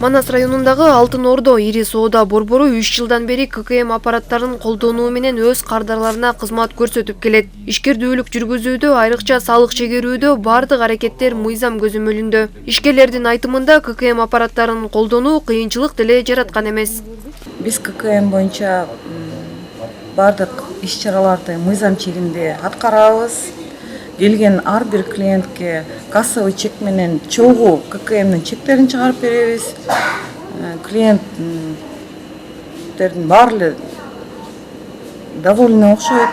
Манас районундагы Алтын Ордо ири соода борбору 3 жылдан бери ККМ аппараттарын колдонуу менен өз кардарларына кызмат көрсөтүп келет. Ишкердүүлүк жүргүзүүдө, айрыкча салык чегерүүдө бардык аракеттер мыйзам көзөмөлүндө. Ишкерлердин айтымында ККМ аппараттарын колдонуу кыйынчылык деле жараткан эмес. Биз ККМ боюнча бардык иш-чараларды мыйзам чегинде аткарабыз. Келген ар бир клиентке кассовый чек менен чогуу ККМдин чектерин чыгарып беребиз. Клиенттердин баары довольны окшойт.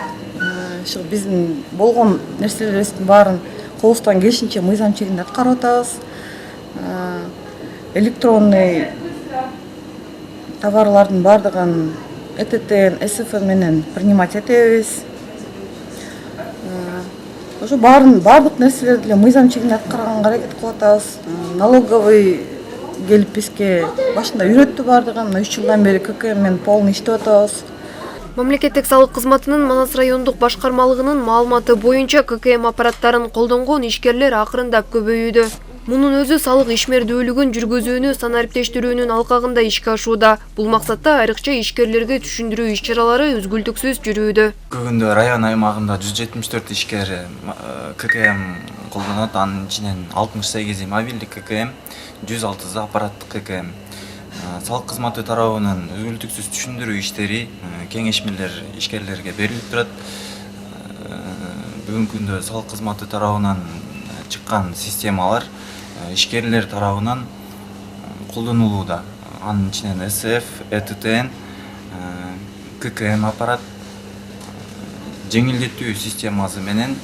Биздин болгон нерселерибиздин баарын колубуздан келишинче мыйзам чегинде аткарып атабыз. Электронный товарлардын бардыгын ЭТТ, СФ менен принимать этебиз. Ошо бардык нерселерди эле мыйзам чегинде аткарганга аракет кылып атабыз. Налоговый келип бизге башында үйрөттү бардыгын. 3 жылдан бери ККМ менен полный иштеп атабыз. Мамлекеттик салык кызматынын Манас райондук башкармалыгынын маалыматы боюнча ККМ аппараттарын колдонгон ишкерлер акырындап көбөйүүдө. Мунун өзү салык ишмердүүлүгүн жүргүзүүнү санариптештирүүнүн алкагында ишке ашууда. Бул максатта айрыкча ишкерлерге түшүндүрүү иш-чаралары үзгүлтүксүз жүрүүдө. Бүгүндө район аймагында 174 ишкер ККМ колдонот. Анын ичинен 68 мобилдик ККМ, 106 аппараттык ККМ. Салык кызматы тарабынан үзгүлтүксүз түшүндүрүү иштери, кеңешмелер ишкерлерге берилип турат. Бүгүнкү күндө салык кызматы тарабынан чыккан системалар ишкерлер тарабынан колдонулууда. Анын ичинен СФ, ЭТТ, ККМ аппарат жеңилдетүү системасы менен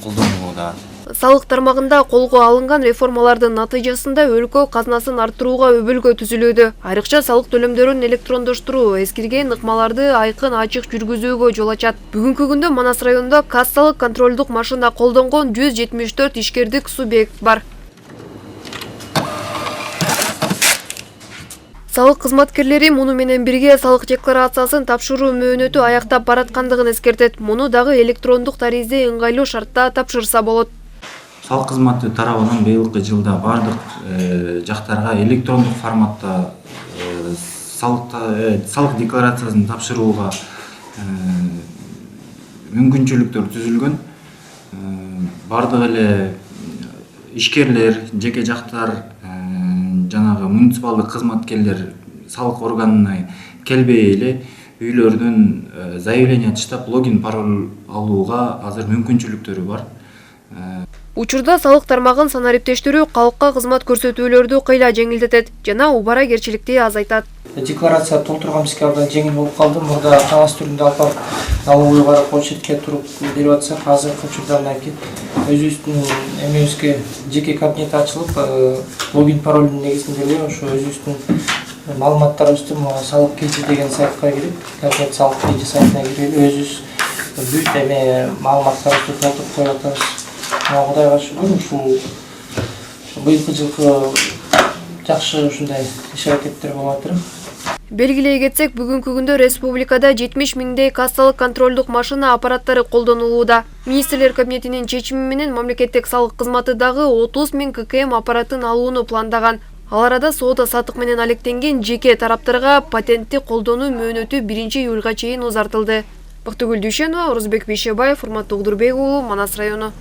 колдонулууда. Салык тармагында колго алынган реформалардын натыйжасында өлкө казнасын арттырууга өбөлгө түзүлүүдө. Айрыкча салык төлөмдөрүн электрондоштуруу эскирген ыкмаларды айкын ачык жүргүзүүгө жол ачат. Бүгүнкү күндө Манас районунда кассалык контролдук машина колдонгон 174 ишкердик субъект бар. Салык кызматкерлери муну менен бирге салык декларациясын тапшыруу мөөнөтү аяктап бараткандыгын эскертет. Муну дагы электрондук таризде ыңгайлуу шартта тапшырса болот. Салык кызматы тарабынан быйылкы жылда бардык жактарга электрондук форматта салык декларациясын тапшырууга мүмкүнчүлүктөр түзүлгөн. Бардык эле ишкерлер, жеке жактар, жанагы муниципалдык кызматкерлер салык органына келбей эле үйлөрдөн заявление таштап логин пароль алууга азыр мүмкүнчүлүктөрү бар. Учурда салык тармагын санариптештирүү калкка кызмат көрсөтүүлөрдү кыйла жеңилдетет жана убаракерчиликти азайтат. Декларация толтурган бизге абдан жеңил болуп калды. Мурда кагаз түрүндө алып барып налоговый барып очередке туруп берип атсак, азыркы учурда өзүбүздүн эмебизге жеке кабинет ачылып, логин паролдун негизинде эле ошо өзүбүздүн маалыматтарыбызды салык KG деген сайтка кирип, кабинет салык KG сайтына кирип, өзүбүз бүт маалыматтарыбызды толтуруп коюп атабыз. Кудайга шүгүр, ушул быйылкы жылкы жакшы ушундай иш-аракеттер болуп атыр. Белгилей кетсек, бүгүнкү күндө республикада 70 миңдей кассалык контролдук машина аппараттары колдонулууда. Министрлер кабинетинин чечими менен мамлекеттик салык кызматы дагы 30 миң ККМ аппаратын алууну пландаган. Ал арада соода сатык менен алектенген жеке тараптарга патентти колдонуу мөөнөтү 1-июлга чейин узартылды. Бактыгүл Дүйшенова, Орузбек Бейшебаев, Урматтуу Удурбек уулу, Манас району.